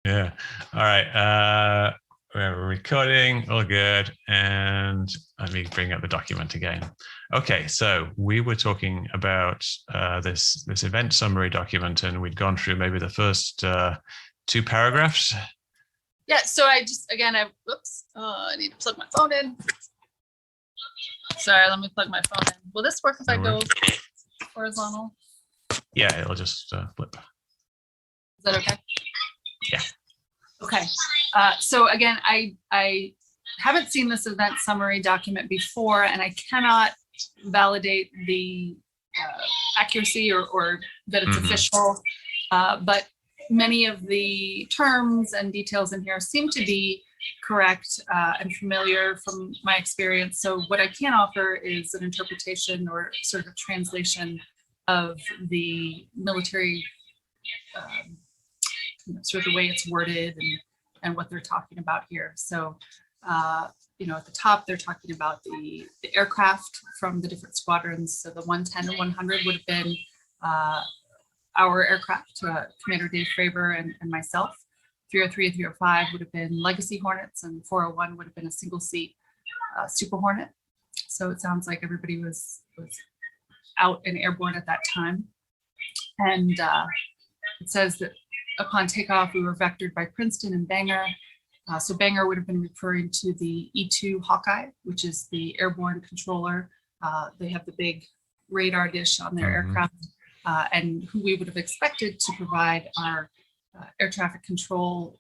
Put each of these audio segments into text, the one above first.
Yeah. All right. We're recording. All good. And let me bring up the document again. Okay. So we were talking about this event summary document, and we'd gone through maybe the first two paragraphs. Yeah. So I need to plug my phone in. Sorry, let me plug my phone in. Will this work if I go horizontal? Yeah, it'll just flip. Is that okay? Yeah. Okay. So again, I haven't seen this event summary document before, and I cannot validate the accuracy or that it's official. But many of the terms and details in here seem to be correct and familiar from my experience. So what I can offer is an interpretation or sort of a translation of the military, sort of the way it's worded and what they're talking about here. So, at the top, they're talking about the aircraft from the different squadrons. So the 110 and 100 would have been our aircraft, Commander Dave Fravor and myself. 303 and 305 would have been Legacy Hornets, and 401 would have been a single seat Super Hornet. So it sounds like everybody was out and airborne at that time. And it says that upon takeoff, we were vectored by Princeton and Bangor. So Bangor would have been referring to the E2 Hawkeye, which is the airborne controller. They have the big radar dish on their aircraft, and who we would have expected to provide our air traffic control,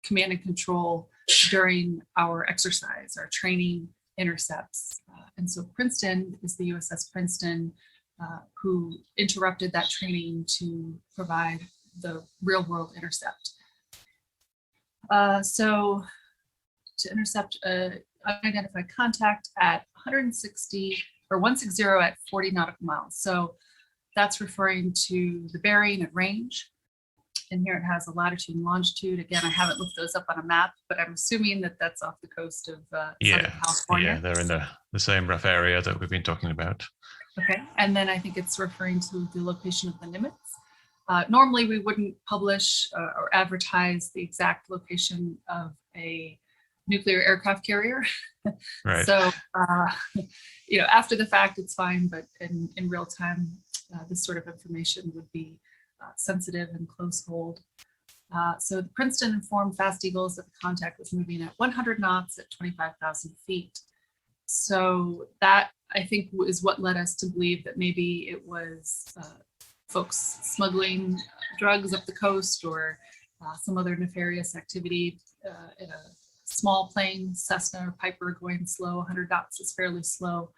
command and control during our exercise, our training intercepts. And so Princeton is the USS Princeton, who interrupted that training to provide the real world intercept. So to intercept unidentified contact at 160 at 40 nautical miles. So that's referring to the bearing and range. And here it has a latitude and longitude. Again, I haven't looked those up on a map, but I'm assuming that that's off the coast of Southern California. Yeah, they're in the same rough area that we've been talking about. Okay, and then I think it's referring to the location of the Nimitz. Normally, we wouldn't publish or advertise the exact location of a nuclear aircraft carrier. Right. So, after the fact, it's fine, but in real time, this sort of information would be sensitive and close hold. So the Princeton informed Fast Eagles that the contact was moving at 100 knots at 25,000 feet. So that, I think, is what led us to believe that maybe it was folks smuggling drugs up the coast or some other nefarious activity in a small plane, Cessna or Piper, going slow. 100 knots is fairly slow.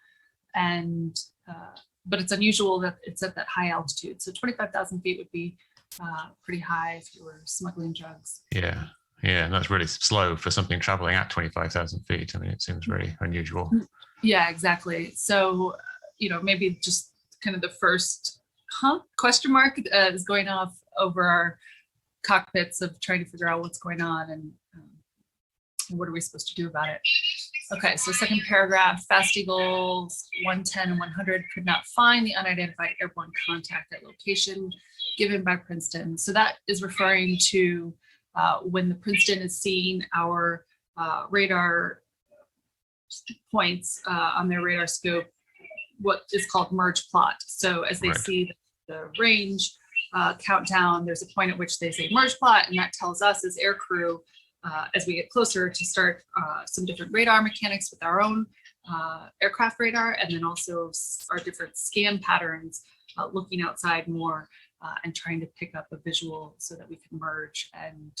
And but it's unusual that it's at that high altitude. So 25,000 feet would be pretty high if you were smuggling drugs. Yeah, and that's really slow for something traveling at 25,000 feet. I mean, it seems very unusual. Yeah, exactly. So, maybe just kind of the first question mark is going off over our cockpits of trying to figure out what's going on and what are we supposed to do about it. Okay, so second paragraph, Fast Eagles 110 and 100 could not find the unidentified airborne contact at location given by Princeton. So that is referring to when the Princeton is seeing our radar points on their radar scope, what is called merge plot. So as they see the range countdown, there's a point at which they say merge plot, and that tells us as air crew, as we get closer, to start some different radar mechanics with our own aircraft radar, and then also our different scan patterns, looking outside more and trying to pick up a visual so that we can merge and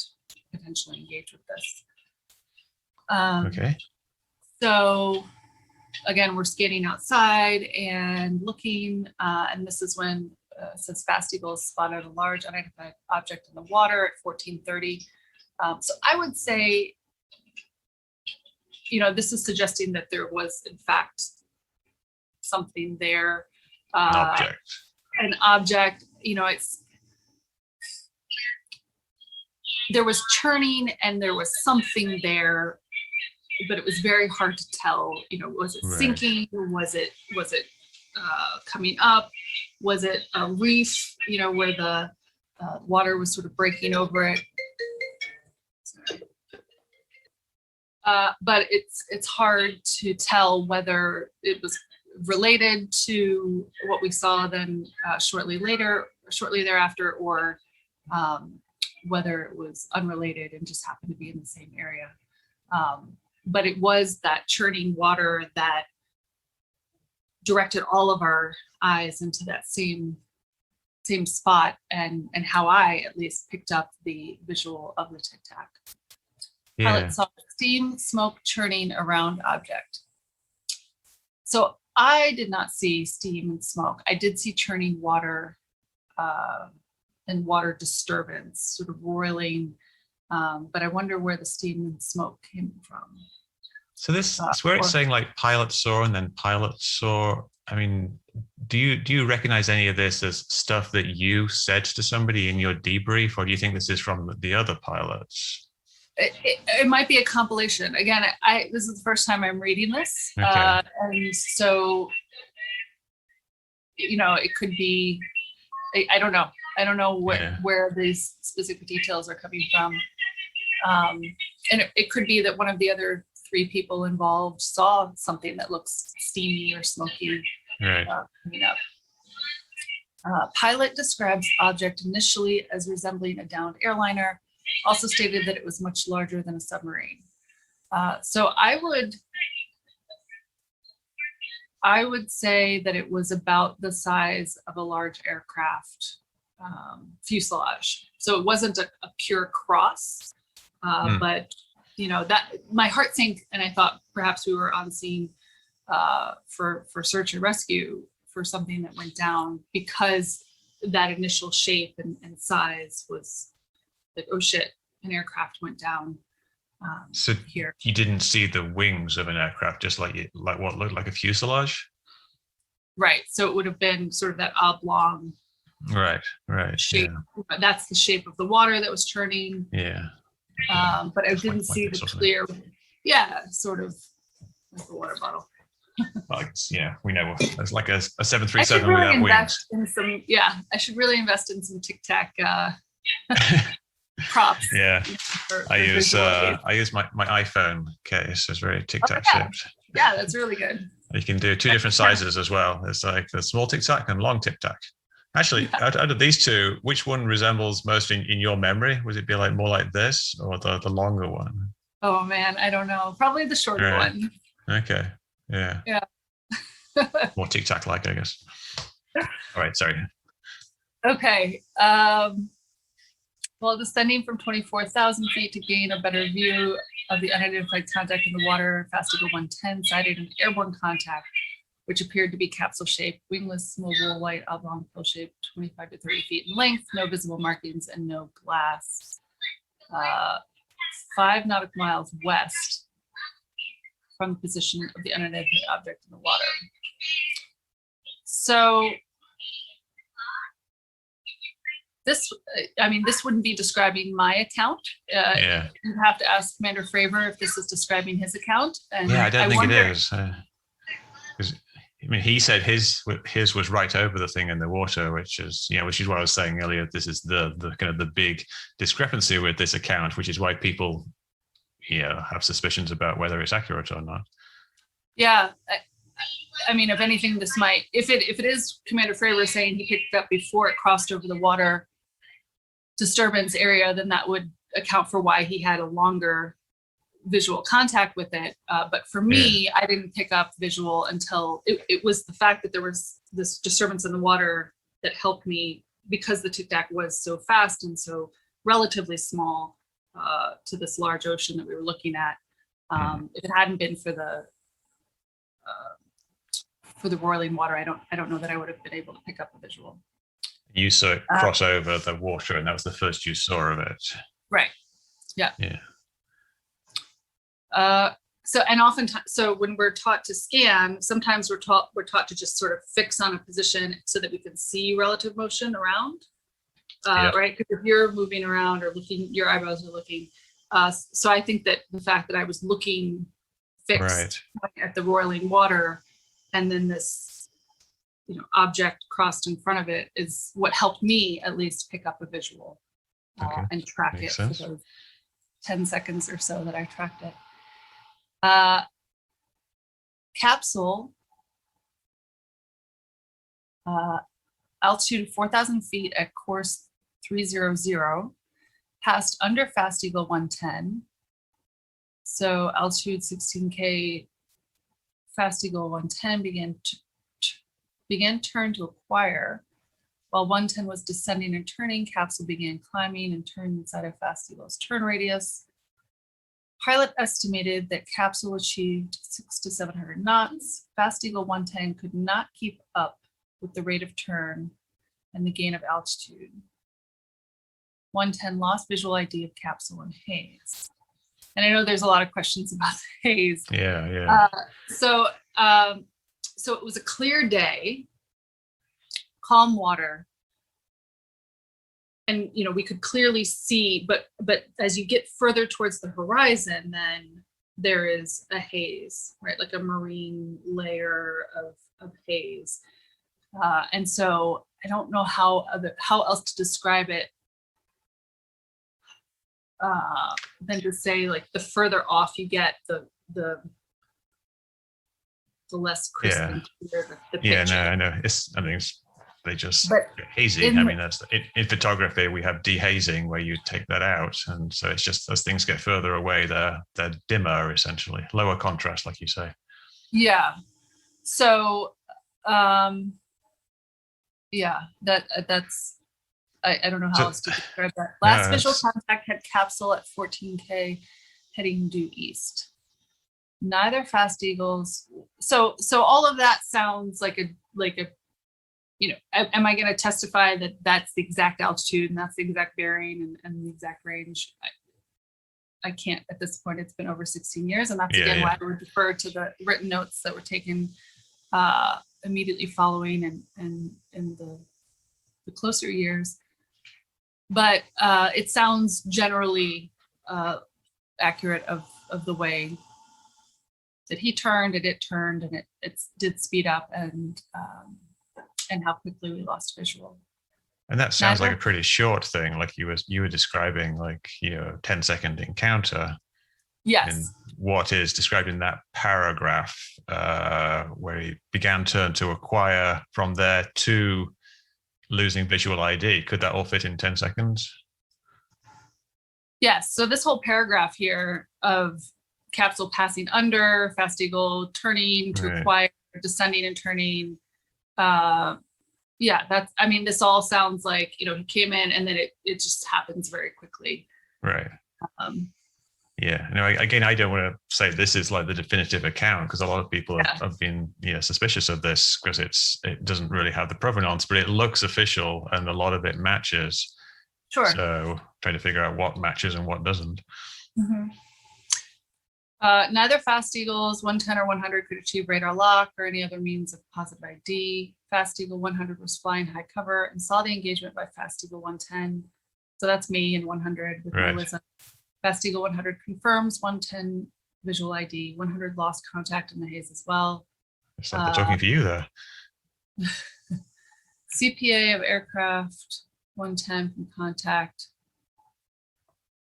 potentially engage with this. Okay. So again, we're scanning outside and looking, and this is when it says Fast Eagles spotted a large unidentified object in the water at 1430. So I would say, this is suggesting that there was, in fact, something there. An object. There was churning and there was something there, but it was very hard to tell. Was it sinking? Was it coming up? Was it a reef? Where the water was sort of breaking over it. but it's hard to tell whether it was related to what we saw then shortly thereafter, or whether it was unrelated and just happened to be in the same area. But it was that churning water that directed all of our eyes into that same spot, and how I at least picked up the visual of the Tic Tac. Pilot saw steam, smoke churning around object. So I did not see steam and smoke. I did see churning water and water disturbance, sort of roiling. But I wonder where the steam and smoke came from. So this is where it's saying like pilot saw and then pilot saw. I mean, do you recognize any of this as stuff that you said to somebody in your debrief, or do you think this is from the other pilots? It might be a compilation. Again, this is the first time I'm reading this. Okay. And so, it could be, I don't know. I don't know where these specific details are coming from. And it could be that one of the other 3 people involved saw something that looks steamy or smoky coming up. Pilot describes object initially as resembling a downed airliner, also stated that it was much larger than a submarine. So I would say that it was about the size of a large aircraft fuselage. So it wasn't a pure cross, but that my heart sank, and I thought perhaps we were on scene for search and rescue for something that went down, because that initial shape and size was like, oh shit, an aircraft went down. So here you didn't see the wings of an aircraft, just like what looked like a fuselage? Right. So it would have been sort of that oblong right shape. Yeah. That's the shape of the water that was churning. Yeah. But I didn't see the clear, sort of like a water bottle. We know it's like a 737 without wings. I should really invest in some Tic Tac props. Yeah. I use my iPhone case. It's very Tic Tac shaped. Yeah, that's really good. You can do 2 different sizes as well. It's like the small Tic Tac and long Tic Tac. Actually, out of these 2, which one resembles most in your memory? Would it be like more like this or the longer one? Oh man, I don't know. Probably the shorter one. Okay. Yeah. Yeah. More Tic Tac like, I guess. All right. Sorry. Okay. While descending from 24,000 feet to gain a better view of the unidentified contact in the water, fast eagle 110 sighted an airborne contact, which appeared to be capsule-shaped, wingless, mobile, light, oblong, pill-shaped, 25 to 30 feet in length, no visible markings, and no glass. 5 nautical miles west from the position of the unidentified object in the water. So this wouldn't be describing my account. You have to ask Commander Fravor if this is describing his account. And I don't think it is. He said his was right over the thing in the water, which is what I was saying earlier. This is the kind of the big discrepancy with this account, which is why people, have suspicions about whether it's accurate or not. Yeah, if anything, this might, if it is Commander Fravor saying he picked it up before it crossed over the water disturbance area, then that would account for why he had a longer visual contact with it. But for me, I didn't pick up visual until it was the fact that there was this disturbance in the water that helped me, because the Tic Tac was so fast and so relatively small to this large ocean that we were looking at. If it hadn't been for the roiling water, I don't know that I would have been able to pick up the visual. You saw it cross over the water, and that was the first you saw of it. Right. Yeah. Yeah. So when we're taught to scan, sometimes we're taught to just sort of fix on a position so that we can see relative motion around, right? Because if you're moving around or looking, your eyebrows are looking. So I think that the fact that I was looking fixed at the roiling water, and then this object crossed in front of it, is what helped me at least pick up a visual and track it for those 10 seconds or so that I tracked it. Capsule, altitude 4,000 feet at course 300, passed under fast eagle 110. So altitude 16K, fast eagle 110 began turn to acquire. While 110 was descending and turning, capsule began climbing and turned inside of fast eagle's turn radius. Pilot estimated that capsule achieved 600 to 700 knots. Fast eagle 110 could not keep up with the rate of turn and the gain of altitude. 110 lost visual ID of capsule and haze. And I know there's a lot of questions about the haze. Yeah. So it was a clear day, calm water. And, you know, we could clearly see, but as you get further towards the horizon, then there is a haze, right? Like a marine layer of haze. And so I don't know how else to describe it than to say, like, the further off you get, the less crisp and clear the picture. Yeah, no, I know. I think they just But get hazy. I mean, that's in photography we have dehazing where you take that out, and so it's just as things get further away, they're dimmer, essentially, lower contrast, like you say. Yeah. So, yeah, that's. I don't know how else to describe that. Last visual contact had capsule at 14K, heading due east. Neither fast eagles. So all of that sounds like a. You know, am I going to testify that that's the exact altitude and that's the exact bearing and the exact range? I can't at this point. It's been over 16 years, and that's why I would defer to the written notes that were taken immediately following and in the closer years. But it sounds generally accurate of the way that he turned, and it turned, and it did speed up, and how quickly we lost visual. And that sounds like a pretty short thing, like you were describing, like, you know, 10-second encounter. Yes. And what is described in that paragraph where he began turn to acquire, from there to losing visual ID. Could that all fit in 10 seconds? Yes. So this whole paragraph here of capsule passing under, fast eagle turning to acquire, descending and turning. That's, I mean, this all sounds like, you know, he came in and then it just happens very quickly. Right. Again, I don't want to say this is like the definitive account, because a lot of people have been, suspicious of this because it doesn't really have the provenance, but it looks official and a lot of it matches. Sure. So trying to figure out what matches and what doesn't. Mm-hmm. Neither fast eagles 110 or 100 could achieve radar lock or any other means of positive ID. Fast eagle 100 was flying high cover and saw the engagement by fast eagle 110. So that's me in 100 with no wisdom. Fast eagle 100 confirms 110 visual ID. 100 lost contact in the haze as well. It's like they're talking for you there. CPA of aircraft 110 from contact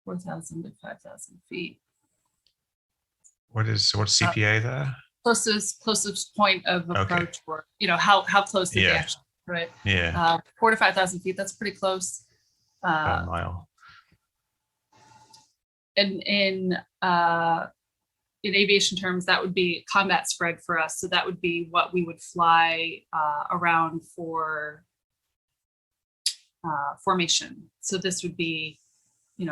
4,000 to 5,000 feet. What's CPA there? Closest point of approach, or how close did they actually, right? 4,000 to 5,000 feet. That's pretty close. A mile. And in aviation terms, that would be combat spread for us. So that would be what we would fly around for formation. So this would be, I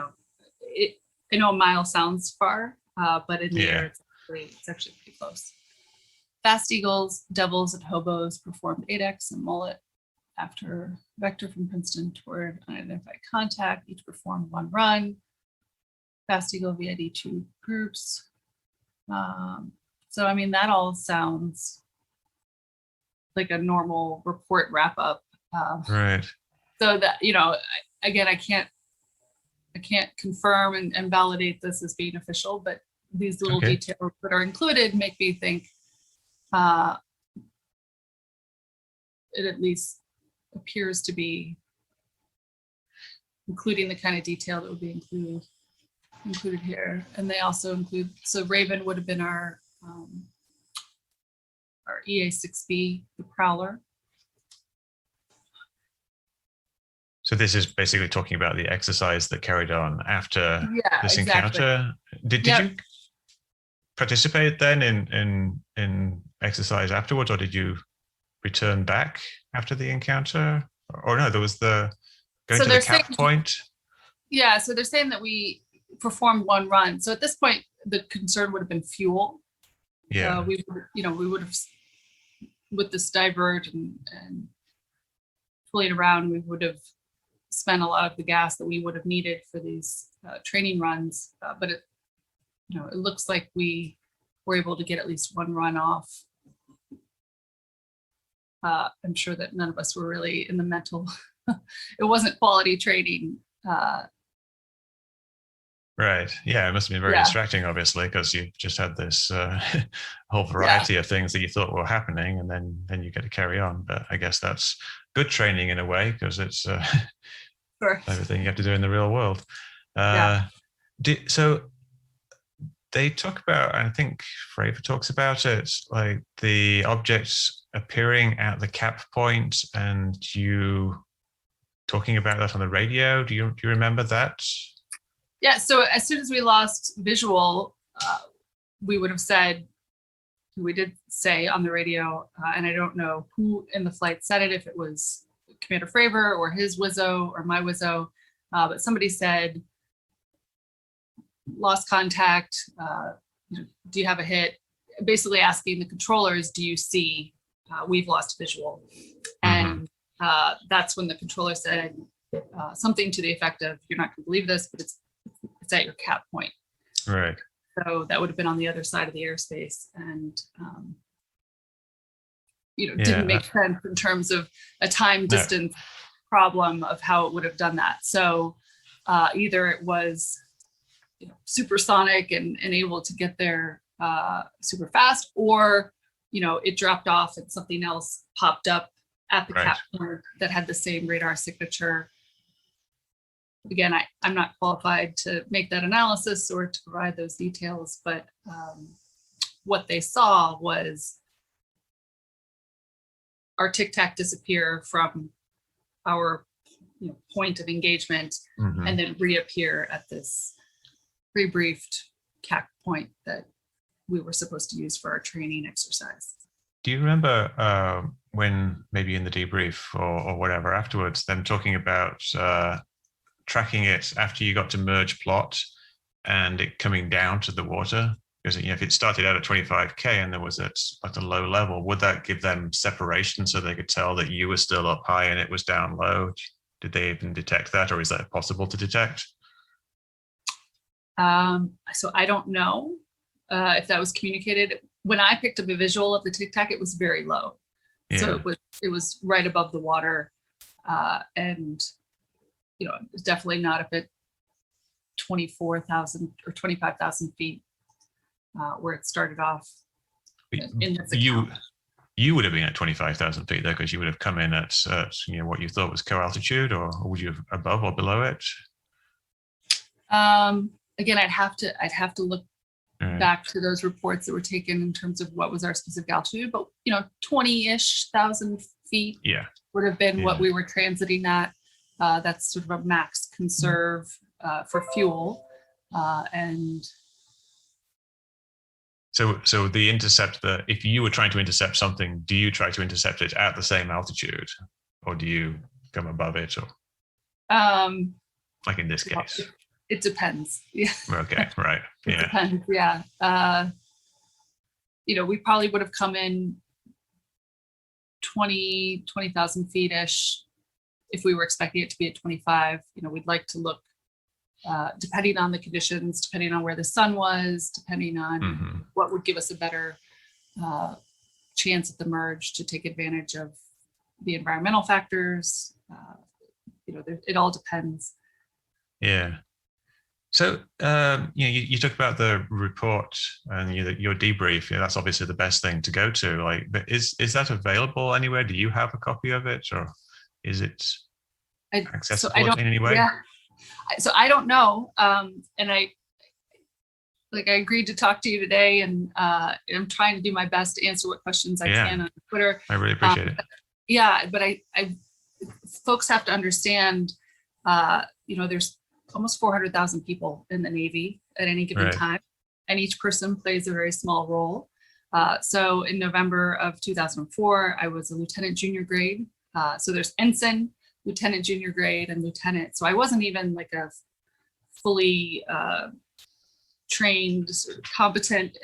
know a mile sounds far, but in the air, it's actually pretty close. Fast eagles, devils, and hobos performed 8X and mullet after vector from Princeton toward unidentified contact. Each performed one run. Fast eagle VID 2 groups. So, I mean, that all sounds like a normal report wrap up. Right. So that, again, I can't confirm and validate this as being official, but these little details that are included make me think it at least appears to be including the kind of detail that would be included. included here, and they also include, so Raven would have been our EA6B, the Prowler. So this is basically talking about the exercise that carried on after this encounter. Did you participate then in exercise afterwards, or did you return back after the encounter? Or no, there was the going to the cap point. Yeah, so they're saying that we performed one run. So at this point, the concern would have been fuel. Yeah, we would have, with this divert and pulling around, we would have spent a lot of the gas that we would have needed for these training runs. But it looks like we were able to get at least one run off. I'm sure that none of us were really in the mental, it wasn't quality training. Right. Yeah, it must have been very distracting, obviously, because you just had this whole variety of things that you thought were happening, and then you get to carry on. But I guess that's good training in a way, because it's everything you have to do in the real world. So they talk about, I think Fravor talks about it, like the objects appearing at the cap point, and you talking about that on the radio. Do you remember that? Yeah, so as soon as we lost visual, we would have said, we did say on the radio, and I don't know who in the flight said it, if it was Commander Fravor or his Wizzo or my Wizzo, but somebody said, lost contact, do you have a hit? Basically asking the controllers, do you see we've lost visual? And that's when the controller said something to the effect of, you're not going to believe this, but it's at your cap point. Right. So that would have been on the other side of the airspace, and didn't make sense in terms of a time distance problem of how it would have done that. So either it was supersonic and able to get there super fast, or it dropped off and something else popped up at the cap point that had the same radar signature. Again, I'm not qualified to make that analysis or to provide those details, but what they saw was our tic-tac disappear from our point of engagement and then reappear at this pre-briefed cap point that we were supposed to use for our training exercise. Do you remember when maybe in the debrief or whatever afterwards, them talking about tracking it after you got to merge plot and it coming down to the water? Because if it started out at 25K and there was at a low level, would that give them separation so they could tell that you were still up high and it was down low? Did they even detect that, or is that possible to detect? So I don't know if that was communicated. When I picked up a visual of the tic-tac, it was very low. Yeah. So it was right above the water, and it's definitely not up at 24,000 or 25,000 feet where it started off. In this you would have been at 25,000 feet there, because you would have come in at what you thought was co-altitude, or would you have above or below it? Again, I'd have to look back to those reports that were taken in terms of what was our specific altitude, but 20-ish thousand feet would have been what we were transiting at. That's sort of a max conserve for fuel, and so the intercept, if you were trying to intercept something, do you try to intercept it at the same altitude, or do you come above it, or like in this case? It depends. Yeah. Okay. Right. It depends. Yeah. We probably would have come in 20,000 feet-ish if we were expecting it to be at 25. We'd like to look, depending on the conditions, depending on where the sun was, depending on what would give us a better chance at the merge to take advantage of the environmental factors. It all depends. Yeah. So, you talk about the report and your debrief. That's obviously the best thing to go to. But is that available anywhere? Do you have a copy of it, or is it accessible in any way? Yeah. So I don't know. And like I agreed to talk to you today, and I'm trying to do my best to answer what questions I can on Twitter. I really appreciate it. Yeah, but I folks have to understand, there's almost 400,000 people in the Navy at any given time, and each person plays a very small role. So in November of 2004, I was a lieutenant junior grade. So there's ensign, lieutenant junior grade, and lieutenant. So I wasn't even like a fully trained, sort of competent,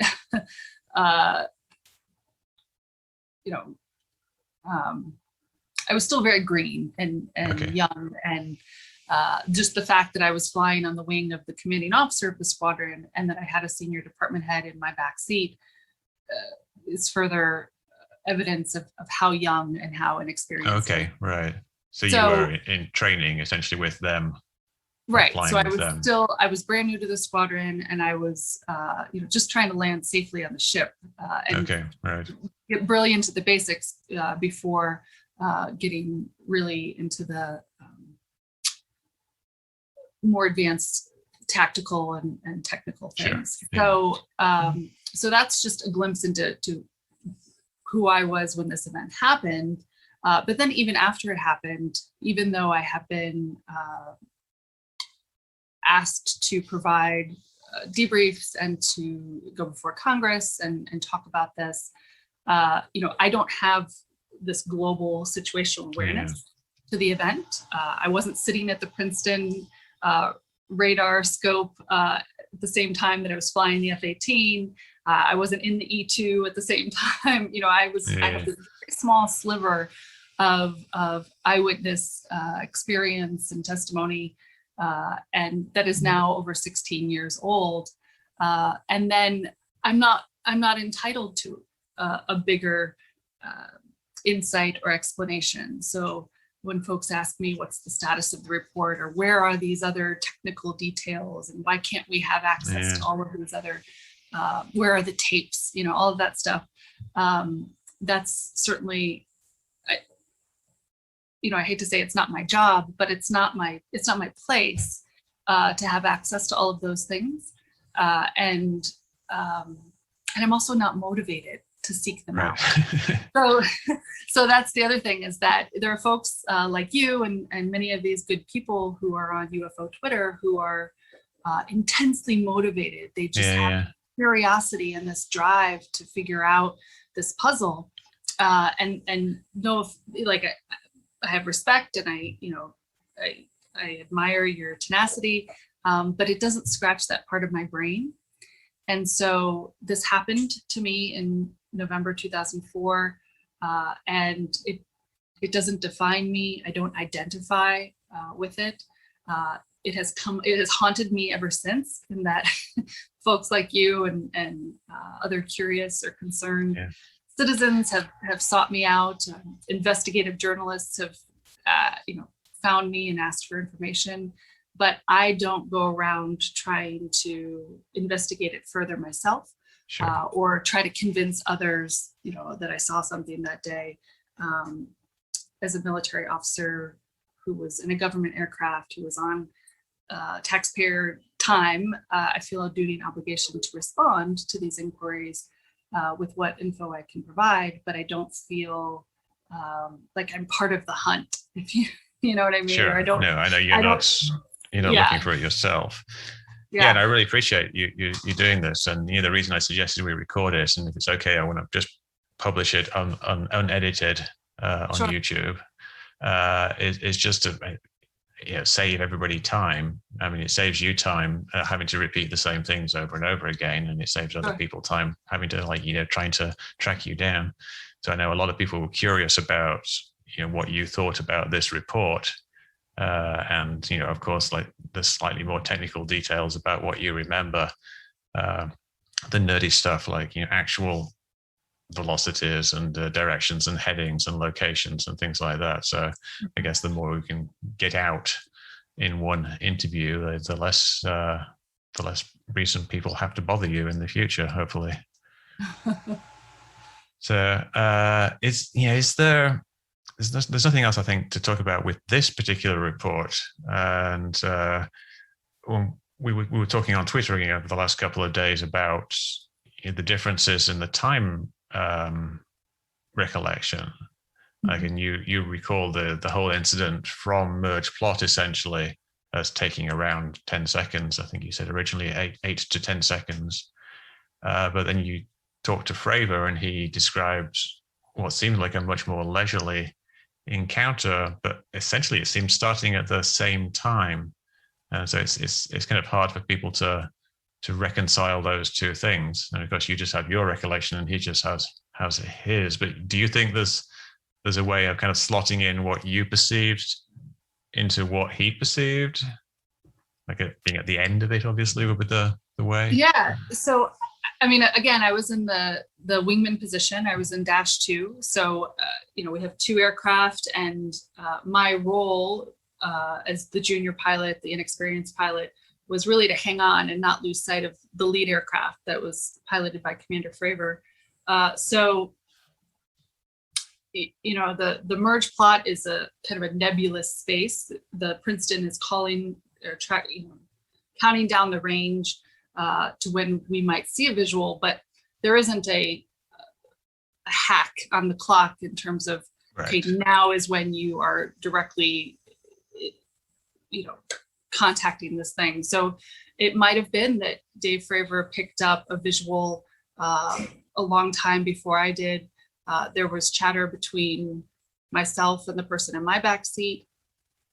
I was still very green and young, and just the fact that I was flying on the wing of the commanding officer of the squadron, and that I had a senior department head in my back seat is further evidence of how young and how inexperienced. Okay, right. So you were in training essentially with them. Right. So I was brand new to the squadron, and I was, just trying to land safely on the ship and get brilliant at the basics before getting really into the more advanced tactical and technical things. Sure. Yeah. So that's just a glimpse into who I was when this event happened. But then even after it happened, even though I have been asked to provide debriefs and to go before Congress and talk about this, I don't have this global situational awareness to the event. I wasn't sitting at the Princeton radar scope at the same time that I was flying the F-18. I wasn't in the E-2 at the same time. I had this very small sliver of eyewitness experience and testimony, and that is now over 16 years old. And then I'm not entitled to a bigger insight or explanation. So when folks ask me what's the status of the report, or where are these other technical details, and why can't we have access to all of these other, where are the tapes, all of that stuff, that's certainly, I hate to say it's not my job, but it's not my place to have access to all of those things. And I'm also not motivated to seek them out. So that's the other thing, is that there are folks like you and many of these good people who are on UFO Twitter who are intensely motivated. They just have curiosity and this drive to figure out this puzzle, and know if, I have respect, and I admire your tenacity, but it doesn't scratch that part of my brain. And so this happened to me in November 2004, and it doesn't define me. I don't identify with it. It has haunted me ever since, in that folks like you and other curious or concerned citizens have sought me out. Investigative journalists have, found me and asked for information, but I don't go around trying to investigate it further myself, or try to convince others, that I saw something that day. As a military officer who was in a government aircraft, who was on taxpayer time, I feel a duty and obligation to respond to these inquiries with what info I can provide, but I don't feel like I'm part of the hunt, if you know what I mean. Sure. I know you're not looking for it yourself. Yeah, and I really appreciate you doing this. And the reason I suggested we record it, and if it's okay, I want to just publish it unedited on YouTube, is just to save everybody time. I mean, it saves you time having to repeat the same things over and over again, and it saves other people time having to trying to track you down. So I know a lot of people were curious about what you thought about this report, and of course, like the slightly more technical details about what you remember, the nerdy stuff like actual velocities and directions and headings and locations and things like that. So I guess the more we can get out in one interview, the less reason people have to bother you in the future, hopefully. So there's nothing else I think to talk about with this particular report. And we were talking on Twitter again over the last couple of days about the differences in the time recollection. Like, and you recall the whole incident from merge plot essentially as taking around 10 seconds. I think you said originally 8 to 10 seconds. But then you talked to Fravor and he described what seemed like a much more leisurely encounter, but essentially it seems starting at the same time. So it's kind of hard for people to reconcile those two things. And of course, you just have your recollection, and he just has his. But do you think there's a way of kind of slotting in what you perceived into what he perceived, like it being at the end of it, obviously, with the way? Yeah. So, I mean, again, I was in the wingman position. I was in -2. So, we have 2 aircraft, and my role as the junior pilot, the inexperienced pilot, was really to hang on and not lose sight of the lead aircraft that was piloted by Commander Fravor. So, the merge plot is a kind of a nebulous space. The Princeton is calling or counting down the range to when we might see a visual, but there isn't a hack on the clock in terms of, okay, now is when you are directly, contacting this thing. So it might have been that Dave Fravor picked up a visual a long time before I did. There was chatter between myself and the person in my back seat,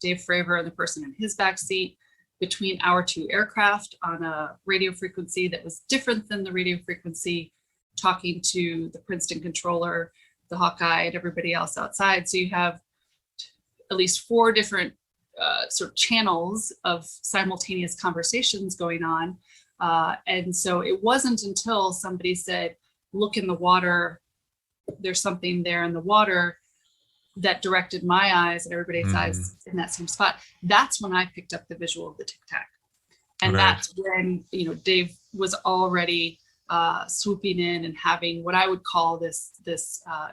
Dave Fravor and the person in his back seat, between our 2 aircraft on a radio frequency that was different than the radio frequency talking to the Princeton controller, the Hawkeye, and everybody else outside. So you have at least 4 different sort of channels of simultaneous conversations going on. And so it wasn't until somebody said, look in the water, there's something there in the water, that directed my eyes and everybody's eyes in that same spot. That's when I picked up the visual of the Tic Tac. And that's when, Dave was already swooping in and having what I would call this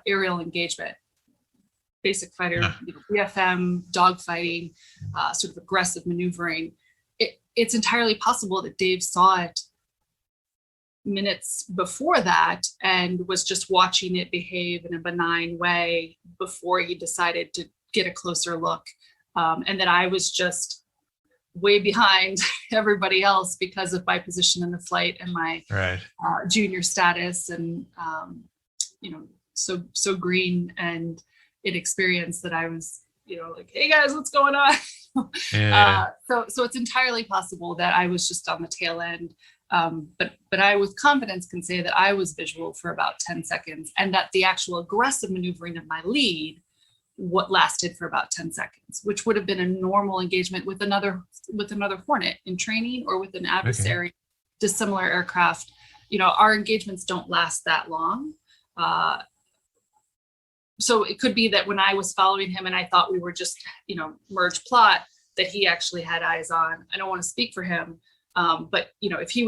aerial engagement, basic fighter, BFM, dogfighting, sort of aggressive maneuvering. It's entirely possible that Dave saw it minutes before that and was just watching it behave in a benign way before he decided to get a closer look. And that I was just way behind everybody else because of my position in the flight and my junior status, and so green and inexperienced that I was, like, hey guys, what's going on? So it's entirely possible that I was just on the tail end. But I with confidence can say that I was visual for about 10 seconds, and that the actual aggressive maneuvering of my lead lasted for about 10 seconds, which would have been a normal engagement with another Hornet in training, or with an adversary, dissimilar aircraft. Our engagements don't last that long. So it could be that when I was following him and I thought we were just, merge plot, that he actually had eyes on. I don't want to speak for him. But if he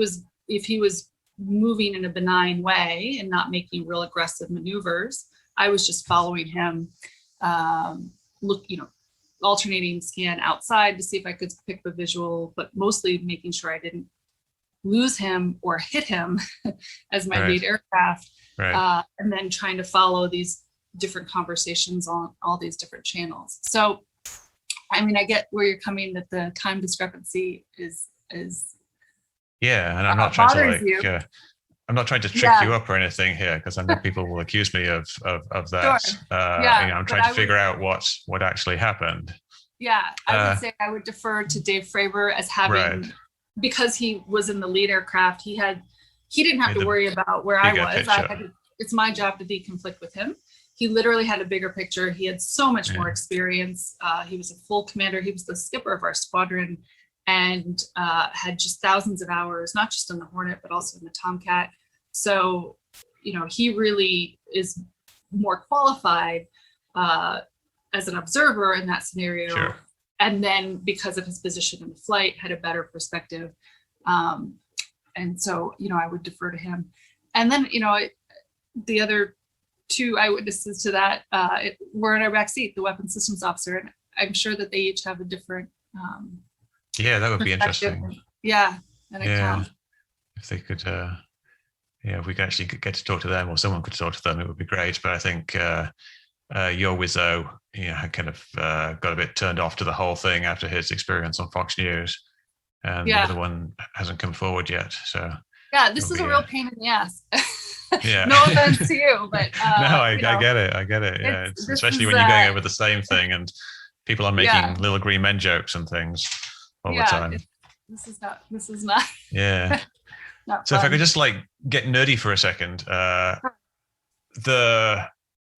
was moving in a benign way and not making real aggressive maneuvers, I was just following him, alternating scan outside to see if I could pick the visual, but mostly making sure I didn't lose him or hit him as my lead aircraft, and then trying to follow these different conversations on all these different channels. So, I mean, I get where you're coming, that the time discrepancy is and I'm not trying to I'm not trying to trick you up or anything here, because I know people will accuse me of that. Sure. I'm trying to figure out what actually happened. I would say I would defer to Dave Fravor as having, because he was in the lead aircraft, he didn't have to worry about where I was. It's my job to deconflict with him. He literally had a bigger picture. He had so much more experience. He was a full commander. He was the skipper of our squadron, and had just thousands of hours, not just in the Hornet, but also in the Tomcat. So, he really is more qualified as an observer in that scenario. Sure. And then because of his position in the flight, had a better perspective. And so, I would defer to him. And then, the other 2 eyewitnesses to that were in our backseat, the weapons systems officer. And I'm sure that they each have a different that would be interesting. Yeah, an Yeah, account. if they could, if we could actually get to talk to them, or someone could talk to them, it would be great. But I think your Wizzo, had kind of got a bit turned off to the whole thing after his experience on Fox News, and the Yeah, other one hasn't come forward yet. So yeah. it'll This is be a real pain in the ass. yeah. No offense to you, but No, I get it. I get it. Yeah, it's it's this especially is when you're going over the same thing and people are yeah, making little green men jokes and things all the yeah. time. This is not Yeah. not So if I could fun. just like get nerdy for a second, the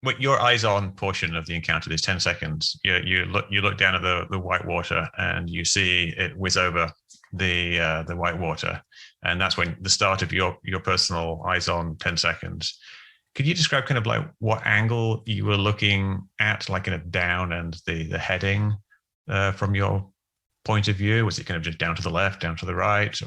what your eyes on portion of the encounter is 10 seconds. You look down at the white water and you see it whiz over the white water, and that's when the start of your personal eyes on 10 seconds. Could you describe kind of like what angle you were looking at, like in a down and the heading from your point of view? Was it kind of just down to the left, down to the right?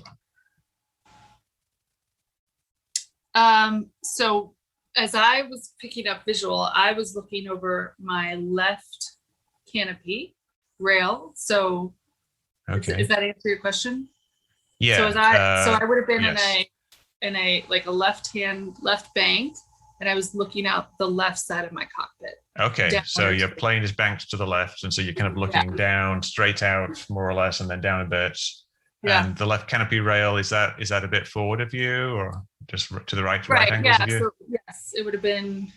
So as I was picking up visual, I was looking over my left canopy rail. So Okay. is that answer your question? Yeah. So I would have been yes. in a like a left bank, and I was looking out the left side of my cockpit. Okay, so your plane is banked to the left, and so you're kind of looking down, straight out, more or less, and then down a bit. Yeah. And the left canopy rail, is that a bit forward of you, or just to the right Right. angles Yeah. of you? So yes, it would have been,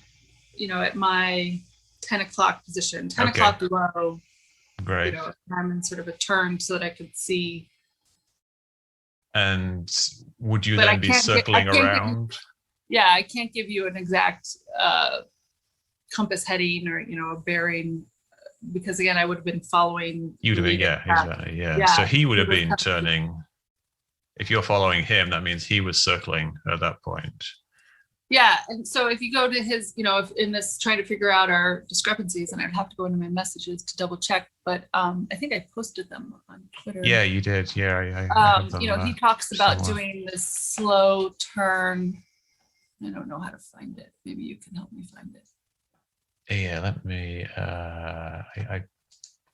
at my 10 o'clock position, 10 o'clock below. Great. I'm in sort of a turn so that I could see. And would you then be circling around? Yeah, I can't give you an exact compass heading or a bearing, because again, I would have been following. You'd have been, exactly, yeah. So he would have been turning. If you're following him, that means he was circling at that point. Yeah, and so if you go to his, if in this trying to figure out our discrepancies, and I'd have to go into my messages to double check, but I think I posted them on Twitter. Yeah, you did. Yeah, I he talks about doing this slow turn. I don't know how to find it. Maybe you can help me find it. Yeah, let me. I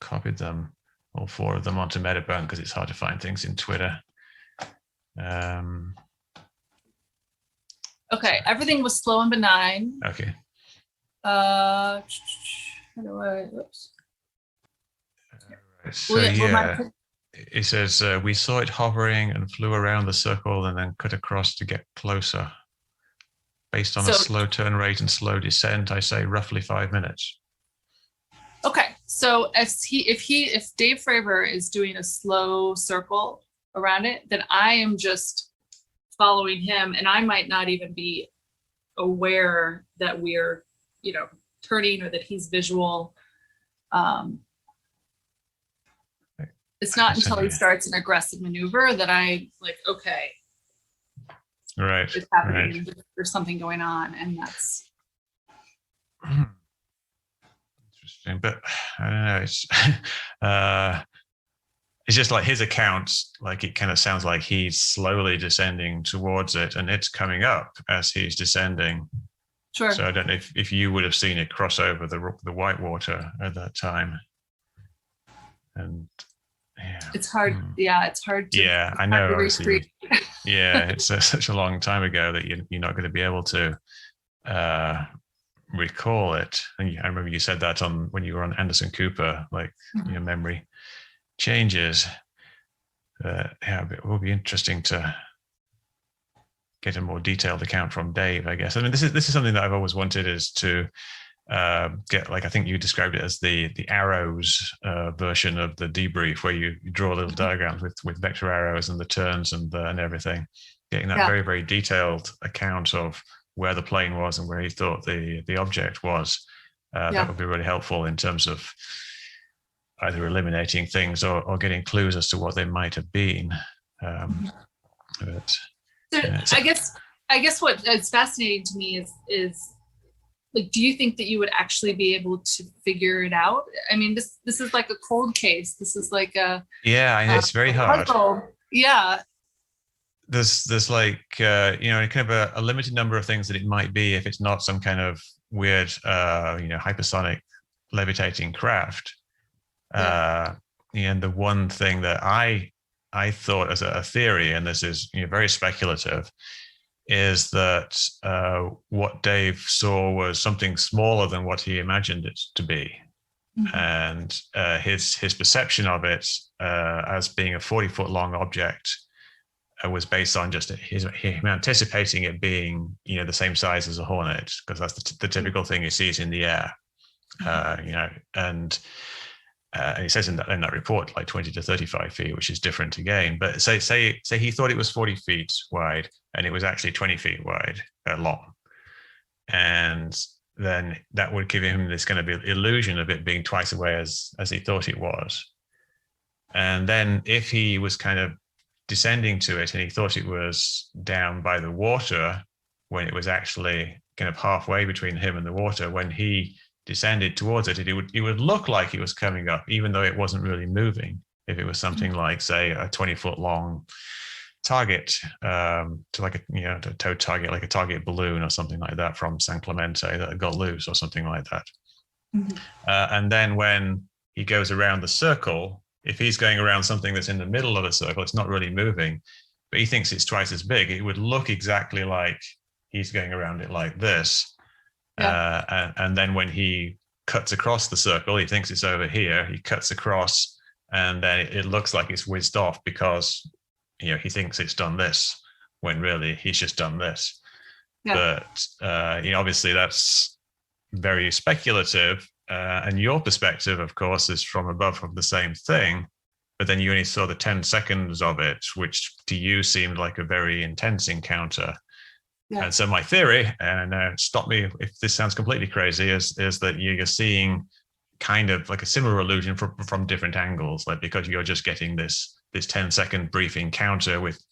copied them, all four of them, onto Metabone because it's hard to find things in Twitter. Okay, everything was slow and benign. Okay. How do I? Oops. So it says we saw it hovering and flew around the circle and then cut across to get closer. Based on a slow turn rate and slow descent, I say roughly 5 minutes. Okay, so if Dave Fravor is doing a slow circle around it, then I am just following him, and I might not even be aware that we're, turning or that he's visual. It's not until he starts an aggressive maneuver that I like, okay. Right. It's happening. Right. There's something going on, and that's interesting. But I don't know. It's just like his account, like it kind of sounds like he's slowly descending towards it, and it's coming up as he's descending. Sure. So I don't know if you would have seen it cross over the white water at that time. And yeah, it's hard. Yeah, it's hard to. Yeah, I know. Yeah, it's such a long time ago that you're not going to be able to recall it. And I remember you said that when you were on Anderson Cooper, like your memory changes. Yeah, it will be interesting to get a more detailed account from Dave, I guess. I mean, this is something that I've always wanted, is to get, like, I think you described it as the arrows version of the debrief, where you draw little diagrams with vector arrows and the turns and everything, getting that very, very detailed account of where the plane was and where he thought the object was. That would be really helpful in terms of either eliminating things or getting clues as to what they might have been. I guess what is fascinating to me is like, do you think that you would actually be able to figure it out? I mean, this is like a cold case. This is like it's very hard. Puzzle. Yeah. There's like kind of a limited number of things that it might be if it's not some kind of weird hypersonic levitating craft. And the one thing that I I thought as a theory, and this is very speculative, is that what Dave saw was something smaller than what he imagined it to be. Mm-hmm. And his perception of it as being a 40-foot long object was based on just him anticipating it being, the same size as a hornet, because that's the typical thing he sees in the air. And he says in that report, like 20 to 35 feet, which is different again. But say he thought it was 40 feet wide, and it was actually 20 feet wide, long, and then that would give him this kind of illusion of it being twice away as he thought it was. And then if he was kind of descending to it and he thought it was down by the water, when it was actually kind of halfway between him and the water, when he descended towards it, it would look like it was coming up, even though it wasn't really moving. If it was something like, say, a 20-foot long target, to like a tow target, like a target balloon or something like that from San Clemente that got loose or something like that. Mm-hmm. And then when he goes around the circle, if he's going around something that's in the middle of the circle, it's not really moving, but he thinks it's twice as big, it would look exactly like he's going around it like this. Yeah. And then when he cuts across the circle, he thinks it's over here, he cuts across, and then it looks like it's whizzed off because he thinks it's done this, when really he's just done this. Yeah. But obviously that's very speculative, and your perspective, of course, is from above from the same thing, but then you only saw the 10 seconds of it, which to you seemed like a very intense encounter. Yeah. And so my theory, and stop me if this sounds completely crazy, is that you're seeing kind of like a similar illusion from different angles, like because you're just getting this 10-second brief encounter with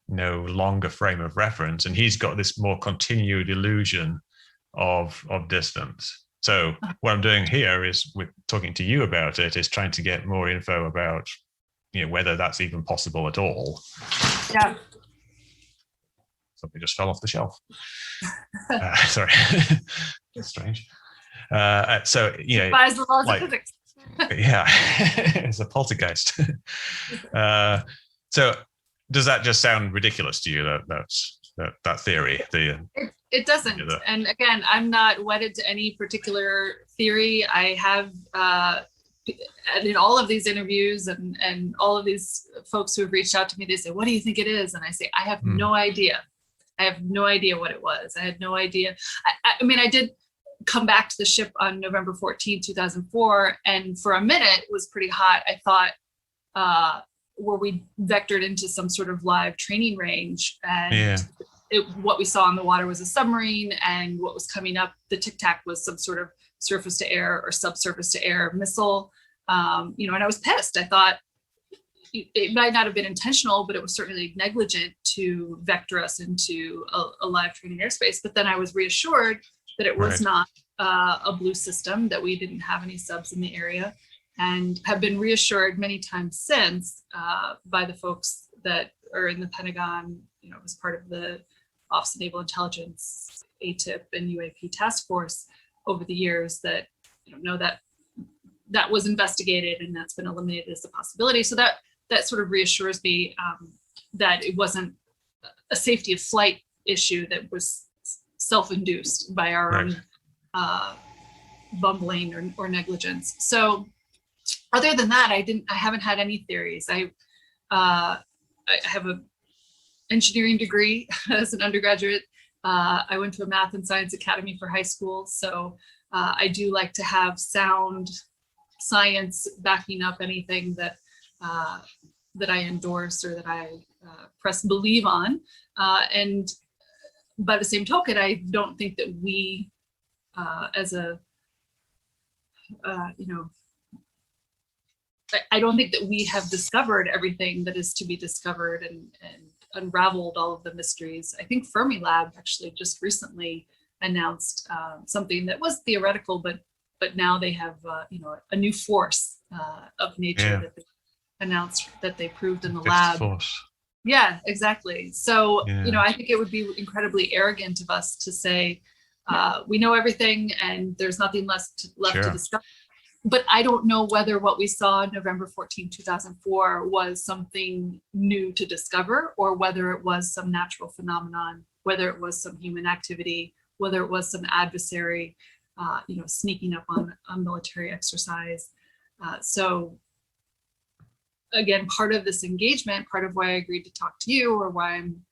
no longer frame of reference, and he's got this more continued illusion of distance. So what I'm doing here is, with talking to you about it, is trying to get more info about whether that's even possible at all. Yeah. Something just fell off the shelf. Sorry. That's strange. So defies the laws of physics. Yeah, it's a poltergeist. So does that just sound ridiculous to you, that theory? It doesn't. And again, I'm not wedded to any particular theory. I have in all of these interviews and all of these folks who have reached out to me, they say, what do you think it is? And I say, I have no idea. I have no idea what it was. I had no idea. I mean, I did come back to the ship on November 14, 2004. And for a minute it was pretty hot. I thought, were we vectored into some sort of live training range? And what we saw in the water was a submarine, and what was coming up, the Tic Tac, was some sort of surface to air or subsurface to air missile. And I was pissed. I thought it might not have been intentional, but it was certainly negligent to vector us into a live training airspace. But then I was reassured that it was not a blue system, that we didn't have any subs in the area, and have been reassured many times since by the folks that are in the Pentagon, as part of the Office of Naval Intelligence, ATIP, and UAP task force over the years, that know that was investigated and that's been eliminated as a possibility. So that sort of reassures me that it wasn't a safety of flight issue that was self-induced by our own bumbling or negligence. So other than that, I haven't had any theories. I have an engineering degree as an undergraduate. I went to a math and science academy for high school. So I do like to have sound science backing up anything that I endorse or that I press believe on. And by the same token, I don't think that we, as a, I don't think that we have discovered everything that is to be discovered and unraveled all of the mysteries. I think Fermilab actually just recently announced something that was theoretical, but now they have a new force of nature that they announced that they proved in the lab. Force. Yeah, exactly. So I think it would be incredibly arrogant of us to say we know everything and there's nothing left to discover. but I don't know whether what we saw November 14, 2004 was something new to discover, or whether it was some natural phenomenon, whether it was some human activity, whether it was some adversary, sneaking up on military exercise. So again, part of this engagement, part of why I agreed to talk to you, or why I'm,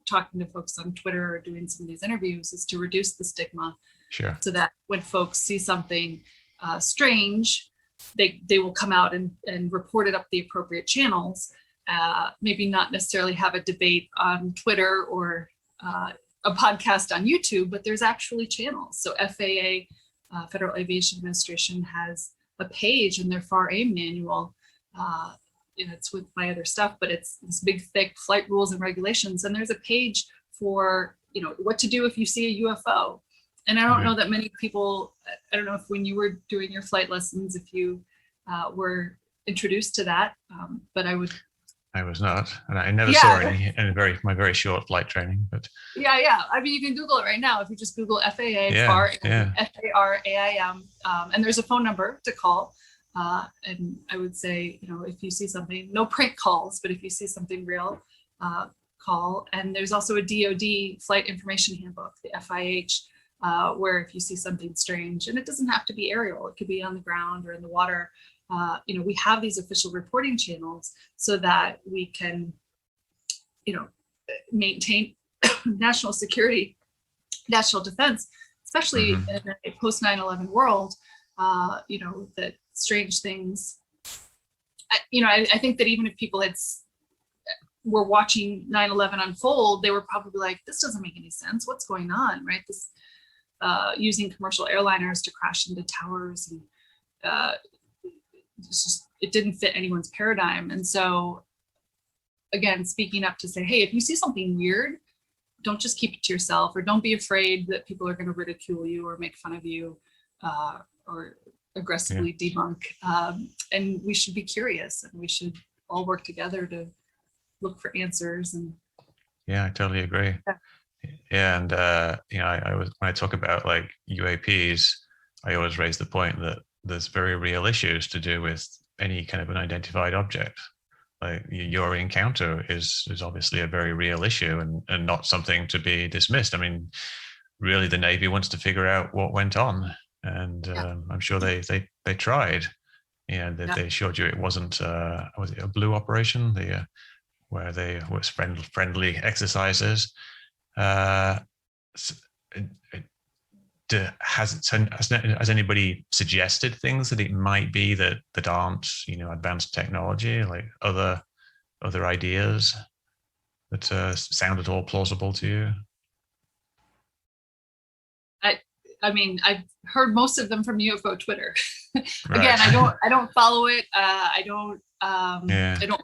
talking to folks on Twitter or doing some of these interviews, is to reduce the stigma. Sure. So that when folks see something strange, they will come out and report it up the appropriate channels. Maybe not necessarily have a debate on Twitter or a podcast on YouTube, but there's actually channels. So FAA, Federal Aviation Administration, has a page in their FAR aim manual. It's with my other stuff, but it's this big, thick flight rules and regulations. And there's a page for, what to do if you see a UFO. And I don't know that many people, I don't know if when you were doing your flight lessons, if you were introduced to that, but I was not, and I never saw any in my very short flight training. But yeah. I mean, you can Google it right now. If you just Google FAA, FAR, FARAIM, and there's a phone number to call. And I would say, if you see something, no prank calls, but if you see something real, call. And there's also a DoD flight information handbook, the FIH. Where if you see something strange, and it doesn't have to be aerial, it could be on the ground or in the water, we have these official reporting channels so that we can, maintain national security, national defense, especially in a post 9/11 world, that strange things, I think that even if people were watching 9/11 unfold, they were probably like, this doesn't make any sense. What's going on, right? This using commercial airliners to crash into towers, and it didn't fit anyone's paradigm. And so again, speaking up to say, hey, if you see something weird, don't just keep it to yourself, or don't be afraid that people are going to ridicule you or make fun of you, or aggressively debunk. And we should be curious, and we should all work together to look for answers. And I totally agree. And when I talk about like UAPs, I always raise the point that there's very real issues to do with any kind of unidentified object. Like your encounter is obviously a very real issue, and not something to be dismissed. I mean, really, the Navy wants to figure out what went on, and I'm sure they tried. They showed you it wasn't was it a blue operation? Where they was friendly exercises. Has anybody suggested things that it might be that aren't advanced technology, like other ideas that sound at all plausible to you? I mean, I've heard most of them from UFO Twitter. Right. Again, I don't follow it. I don't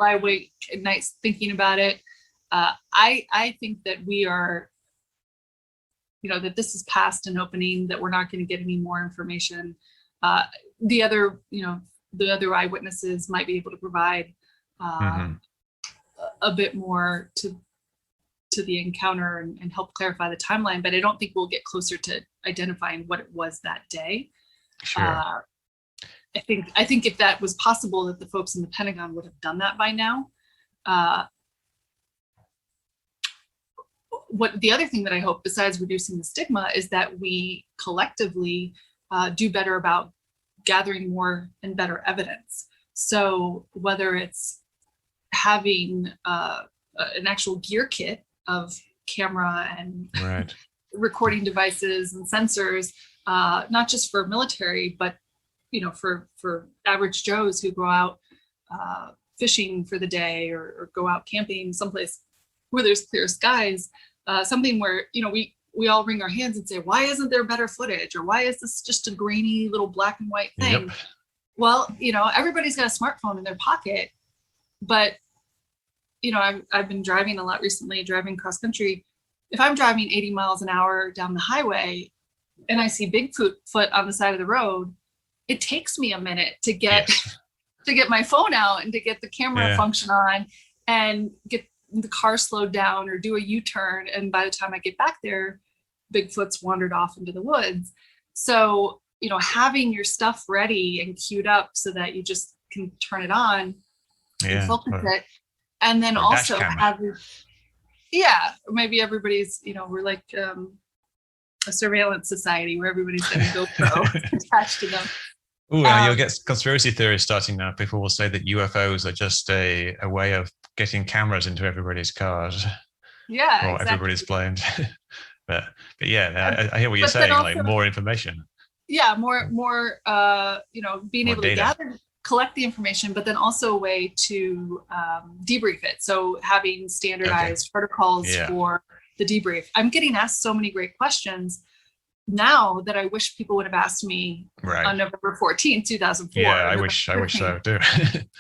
lie awake at night thinking about it. I think that we are, that this is past an opening, that we're not going to get any more information. The other eyewitnesses might be able to provide a bit more to the encounter and help clarify the timeline, but I don't think we'll get closer to identifying what it was that day. Sure. I think if that was possible, that the folks in the Pentagon would have done that by now. What the other thing that I hope, besides reducing the stigma, is that we collectively do better about gathering more and better evidence. So whether it's having an actual gear kit of camera and recording devices and sensors, not just for military, but for average Joes who go out fishing for the day, or go out camping someplace where there's clear skies, something where we all wring our hands and say, why isn't there better footage, or why is this just a grainy little black and white thing? Yep. Well, everybody's got a smartphone in their pocket, but I've been driving a lot recently, driving cross country. If I'm driving 80 miles an hour down the highway and I see Bigfoot on the side of the road, it takes me a minute to get my phone out and to get the camera function on and get the car slowed down or do a U-turn. And by the time I get back there, Bigfoot's wandered off into the woods. So, having your stuff ready and queued up so that you just can turn it on and focus it. And then also having, maybe everybody's, we're like a surveillance society where everybody's got a GoPro attached to them. You'll get conspiracy theories starting now. People will say that UFOs are just a way of getting cameras into everybody's cars. Yeah, or exactly. everybody's blamed. but yeah, I hear what you're saying. Also, like more information. Yeah, more being able to collect the information, but then also a way to debrief it. So having standardized protocols for the debrief. I'm getting asked so many great questions now that I wish people would have asked me on November 14th, 2004. Yeah, I wish so too.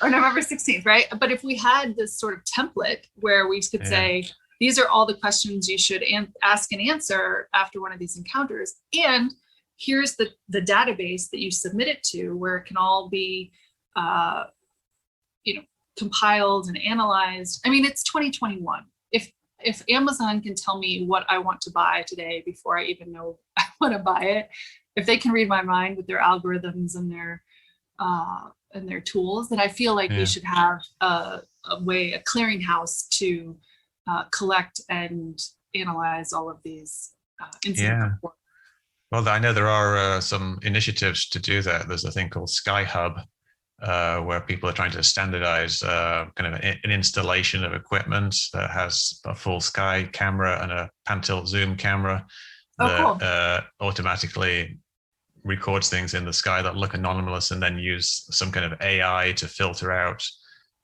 Or November 16th, right? But if we had this sort of template where we could say, these are all the questions you should ask and answer after one of these encounters. And here's the database that you submit it to, where it can all be, compiled and analyzed. I mean, it's 2021. If Amazon can tell me what I want to buy today before I even know I want to buy it, if they can read my mind with their algorithms and their tools, then I feel like we should have a clearinghouse to collect and analyze all of these incident reports. Well, I know there are some initiatives to do that. There's a thing called Sky Hub, where people are trying to standardize kind of an installation of equipment that has a full Sky camera and a pan-tilt zoom camera that automatically records things in the sky that look anomalous, and then use some kind of AI to filter out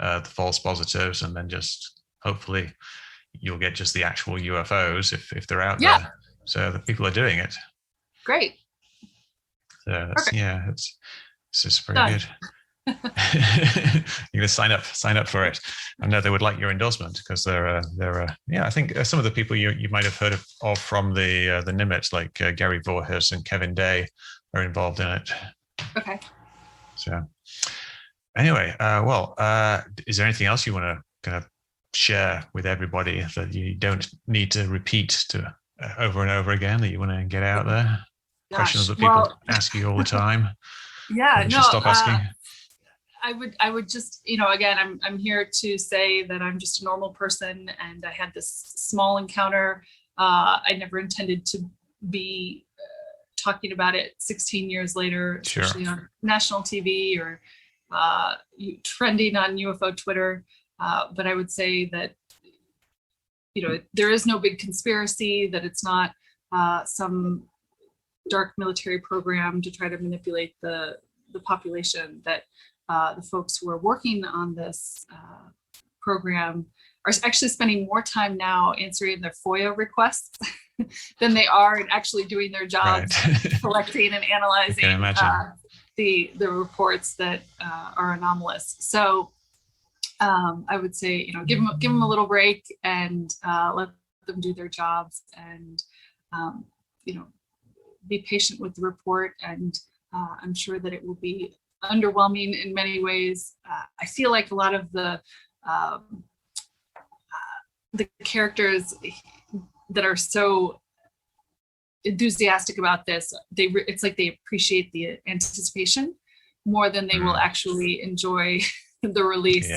the false positives, and then just hopefully you'll get just the actual UFOs if they're out there. So the people are doing it. Great. So that's, it's just very good. You're gonna sign up for it. I know they would like your endorsement because they're I think some of the people you might have heard of from the Nimitz, like Gary Voorhis and Kevin Day, are involved in it. Okay. So anyway, is there anything else you want to kind of share with everybody that you don't need to repeat over and over again, that you want to get out there? Questions that people ask you all the time. Stop asking. I would just, again, I'm here to say that I'm just a normal person, and I had this small encounter. I never intended to be talking about it 16 years later, especially on national TV or trending on UFO Twitter. But I would say that, there is no big conspiracy, that it's not some dark military program to try to manipulate the population, that the folks who are working on this program are actually spending more time now answering their FOIA requests than they are in actually doing their jobs, collecting and analyzing the reports that are anomalous. So I would say, give them a little break and let them do their jobs, and be patient with the report. And I'm sure that it will be underwhelming in many ways. I feel like a lot of the characters that are so enthusiastic about this, it's like they appreciate the anticipation more than they will actually enjoy the release.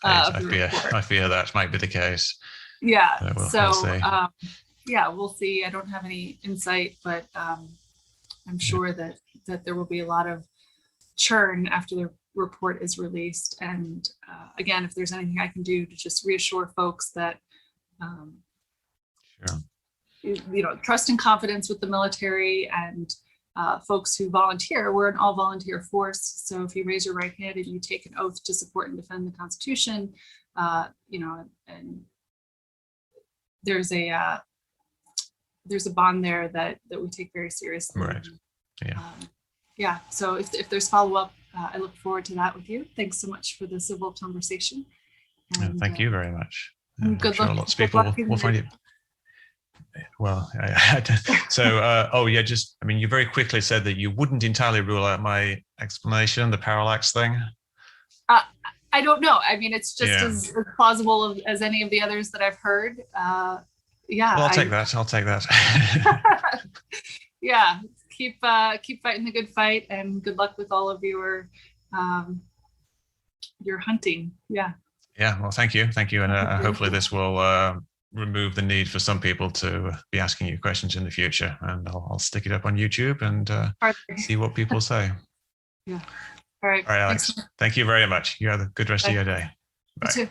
I fear that might be the case. We'll see. I don't have any insight, but I'm sure that there will be a lot of churn after the report is released. And again, if there's anything I can do to just reassure folks that trust and confidence with the military and folks who volunteer. We're an all volunteer force. So if you raise your right hand and you take an oath to support and defend the Constitution, and there's a bond there that we take very seriously. Right. Yeah. So if there's follow-up, I look forward to that with you. Thanks so much for the civil conversation. And, thank you very much. Good luck. Lots of people will find it. Well, you very quickly said that you wouldn't entirely rule out my explanation, the parallax thing. I don't know. I mean, it's just as plausible as any of the others that I've heard. Well, I'll take that. Yeah. keep fighting the good fight, and good luck with all of your hunting. Yeah. Yeah. Well, thank you. And hopefully this will remove the need for some people to be asking you questions in the future. And I'll stick it up on YouTube and see what people say. Yeah. All right. All right, Alex. Thanks. Thank you very much. You have a good rest of your day. Bye. You too.